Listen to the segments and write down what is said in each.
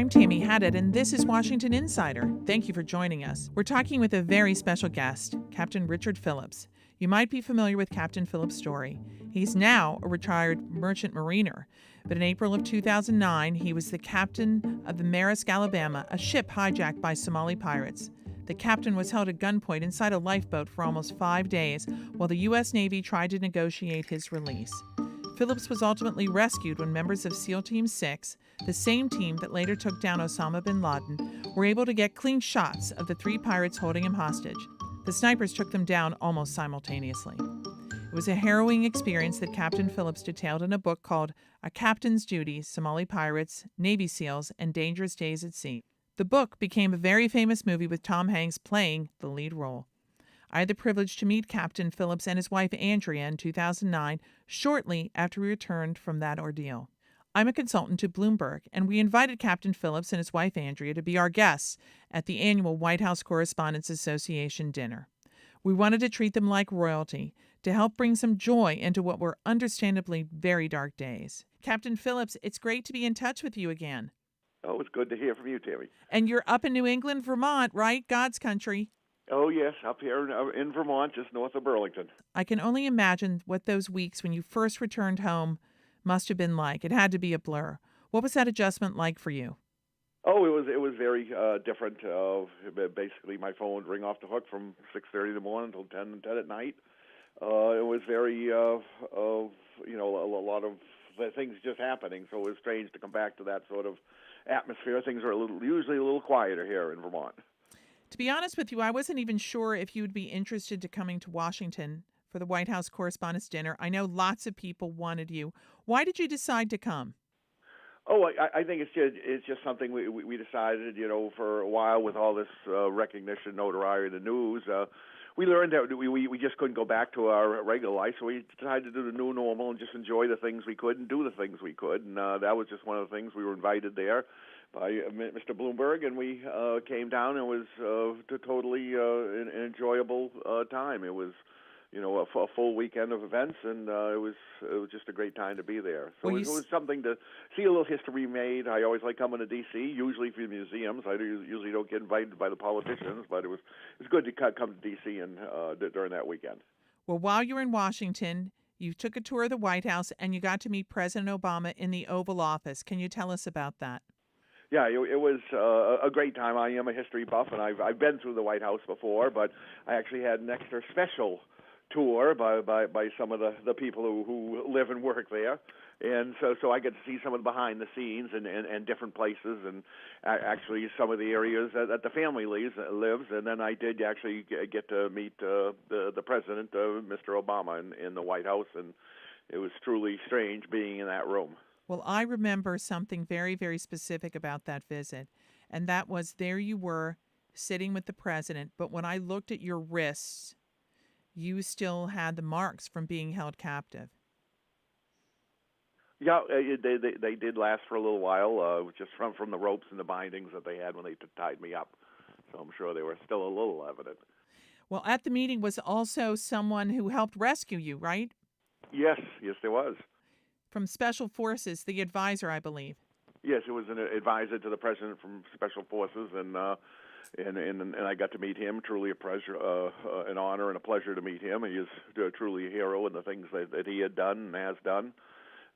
I'm Tammy Haddad, and this is Washington Insider. Thank you for joining us. We're talking with a very special guest, Captain Richard Phillips. You might be familiar with Captain Phillips' story. He's now a retired merchant mariner, but in April of 2009, he was the captain of the Maersk Alabama, a ship hijacked by Somali pirates. The captain was held at gunpoint inside a lifeboat for almost 5 days while the U.S. Navy tried to negotiate his release. Phillips was ultimately rescued when members of SEAL Team 6, the same team that later took down Osama bin Laden, were able to get clean shots of the 3 pirates holding him hostage. The snipers took them down almost simultaneously. It was a harrowing experience that Captain Phillips detailed in a book called A Captain's Duties: Somali Pirates, Navy SEALs, and Dangerous Days at Sea. The book became a very famous movie with Tom Hanks playing the lead role. I had the privilege to meet Captain Phillips and his wife Andrea in 2009, shortly after we returned from that ordeal. I'm a consultant to Bloomberg, and we invited Captain Phillips and his wife Andrea to be our guests at the annual White House Correspondents Association dinner. We wanted to treat them like royalty, to help bring some joy into what were understandably very dark days. Captain Phillips, it's great to be in touch with you again. Oh, it's good to hear from you, Tammy. And you're up in New England, Vermont, right? God's country. Oh, yes, up here in Vermont, just north of Burlington. I can only imagine what those weeks when you first returned home must have been like. It had to be a blur. What was that adjustment like for you? Oh, it was very different. Basically, my phone would ring off the hook from 6:30 in the morning until 10 at night. It was very, a lot of things just happening. So it was strange to come back to that sort of atmosphere. Things are usually a little quieter here in Vermont. To be honest with you, I wasn't even sure if you would be interested to coming to Washington for the White House Correspondents' Dinner. I know lots of people wanted you. Why did you decide to come? Oh, I think it's just something we decided, for a while with all this recognition, notoriety, the news. We learned that we just couldn't go back to our regular life, so we decided to do the new normal and just enjoy the things we could and do the things we could. And that was just one of the things. We were invited there by Mr. Bloomberg, and we came down. And it was totally an enjoyable time. It was, a full weekend of events, and it was just a great time to be there. So it was something to see a little history made. I always like coming to D.C., usually for museums. I usually don't get invited by the politicians, but it was good to come to D.C. and during that weekend. Well, while you were in Washington, you took a tour of the White House, and you got to meet President Obama in the Oval Office. Can you tell us about that? Yeah, it was a great time. I am a history buff, and I've been through the White House before, but I actually had an extra special tour by some of the people who live and work there, and so I get to see some of the behind the scenes and different places, and actually some of the areas that the family lives, and then I did actually get to meet the president, Mr. Obama, in the White House, and it was truly strange being in that room. Well, I remember something very, very specific about that visit, and that was there you were sitting with the president, but when I looked at your wrists, you still had the marks from being held captive. Yeah, they did last for a little while, just from the ropes and the bindings that they had when they tied me up. So I'm sure they were still a little evident. Well, at the meeting was also someone who helped rescue you, right? Yes, there was. From Special Forces, the advisor, I believe. Yes, it was an advisor to the president from Special Forces, and I got to meet him. Truly a pleasure, an honor and a pleasure to meet him. He is truly a hero in the things that he had done and has done,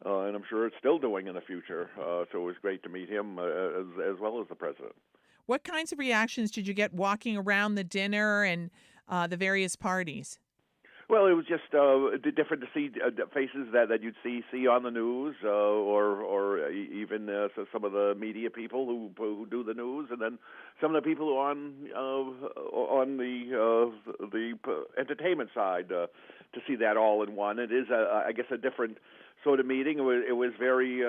and I'm sure it's still doing in the future. So it was great to meet him as well as the president. What kinds of reactions did you get walking around the dinner and the various parties? Well, it was just different to see faces that you'd see on the news, or even some of the media people who do the news, and then some of the people who are on the entertainment side to see that all in one. It is, I guess, a different sort of meeting. It was very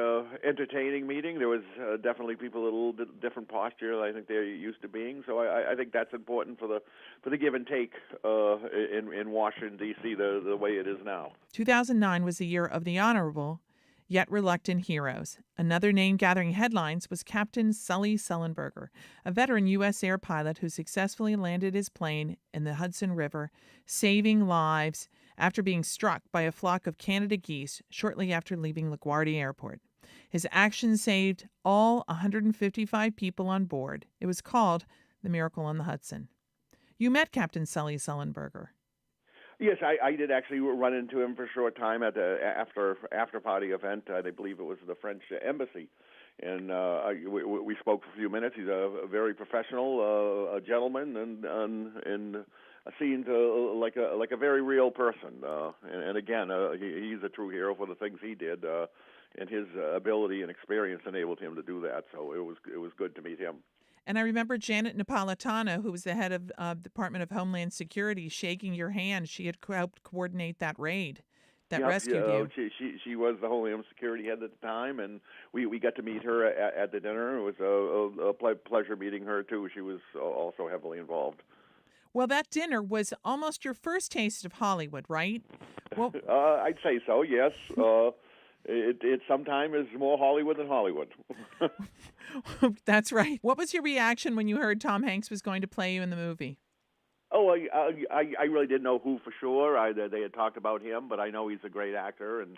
entertaining meeting. There was definitely people a little different posture than I think they're used to being. So I think that's important for the give and take in Washington D.C. the way it is now. 2009 was the year of the honorable yet reluctant heroes. Another name gathering headlines was Captain Sully Sullenberger, a veteran U.S. air pilot who successfully landed his plane in the Hudson River, saving lives after being struck by a flock of Canada geese shortly after leaving LaGuardia Airport. His actions saved all 155 people on board. It was called the Miracle on the Hudson. You met Captain Sully Sullenberger. Yes, I did actually run into him for a short time at the after party event. I believe it was the French embassy, and we spoke for a few minutes. He's a very professional gentleman, and seemed like a very real person. And again, he's a true hero for the things he did, and his ability and experience enabled him to do that. So it was good to meet him. And I remember Janet Napolitano, who was the head of Department of Homeland Security, shaking your hand. She had helped coordinate that raid that rescued you. She was the Homeland Security head at the time, and we got to meet her at the dinner. It was a pleasure meeting her, too. She was also heavily involved. Well, that dinner was almost your first taste of Hollywood, right? Well, I'd say so, yes. It sometimes is more Hollywood than Hollywood. That's right. What was your reaction when you heard Tom Hanks was going to play you in the movie? Oh, I really didn't know who for sure. They had talked about him, but I know he's a great actor, and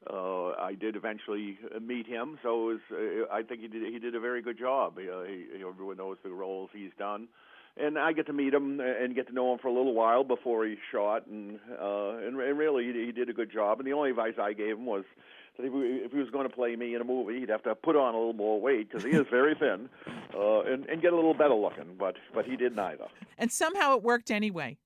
I did eventually meet him. So I think he did a very good job. Everyone knows the roles he's done. And I get to meet him and get to know him for a little while before he shot, and really he did a good job. And the only advice I gave him was that if he was going to play me in a movie, he'd have to put on a little more weight because he is very thin, and get a little better looking. But he did neither. And somehow it worked anyway.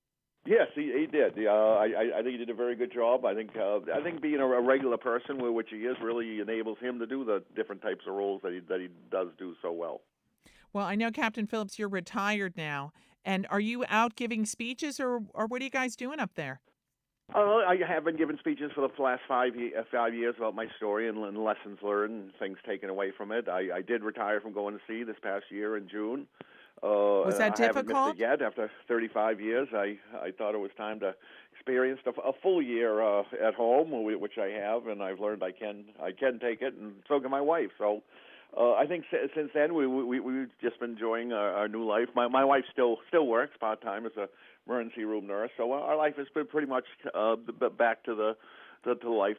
Yes, he did. I think he did a very good job. I think being a regular person, which he is, really enables him to do the different types of roles that he does do so well. Well, I know, Captain Phillips, you're retired now. And are you out giving speeches, or what are you guys doing up there? I have been giving speeches for the last 5 years about my story and lessons learned and things taken away from it. I did retire from going to sea this past year in June. Was that difficult? I haven't missed it yet. After 35 years, I thought it was time to experience a full year at home, which I have, and I've learned I can take it, and so can my wife. So I think since then we've just been enjoying our new life. My wife still works part-time as a emergency room nurse, so our life has been pretty much back to the life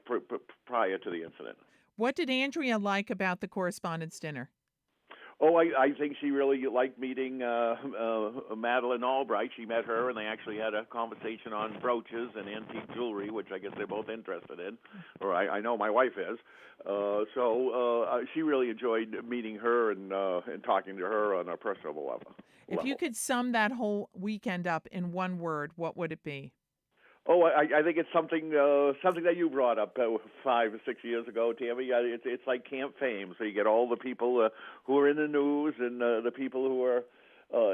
prior to the incident. What did Andrea like about the Correspondents' dinner? Oh, I think she really liked meeting Madeleine Albright. She met her, and they actually had a conversation on brooches and antique jewelry, which I guess they're both interested in, or I know my wife is. So she really enjoyed meeting her and talking to her on a personal level. If you could sum that whole weekend up in one word, what would it be? Oh, I think it's something that you brought up 5 or 6 years ago, Tammy. It's like Camp Fame. So you get all the people who are in the news and the people who are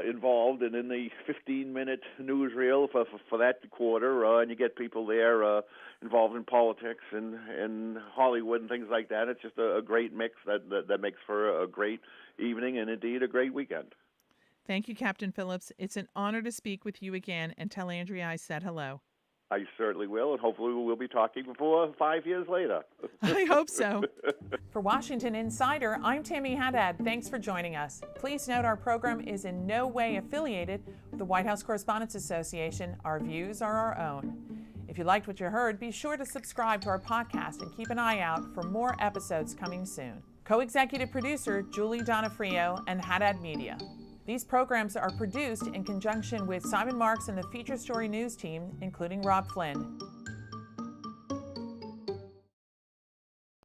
involved and in the 15-minute newsreel for that quarter, and you get people there involved in politics and Hollywood and things like that. It's just a great mix that makes for a great evening and indeed a great weekend. Thank you, Captain Phillips. It's an honor to speak with you again, and tell Andrea I said hello. I certainly will, and hopefully we'll be talking before 5 years later. I hope so. For Washington Insider, I'm Tammy Haddad. Thanks for joining us. Please note our program is in no way affiliated with the White House Correspondents Association. Our views are our own. If you liked what you heard, be sure to subscribe to our podcast and keep an eye out for more episodes coming soon. Co-executive producer Julie Donofrio and Haddad Media. These programs are produced in conjunction with Simon Marks and the Feature Story News team, including Rob Flynn.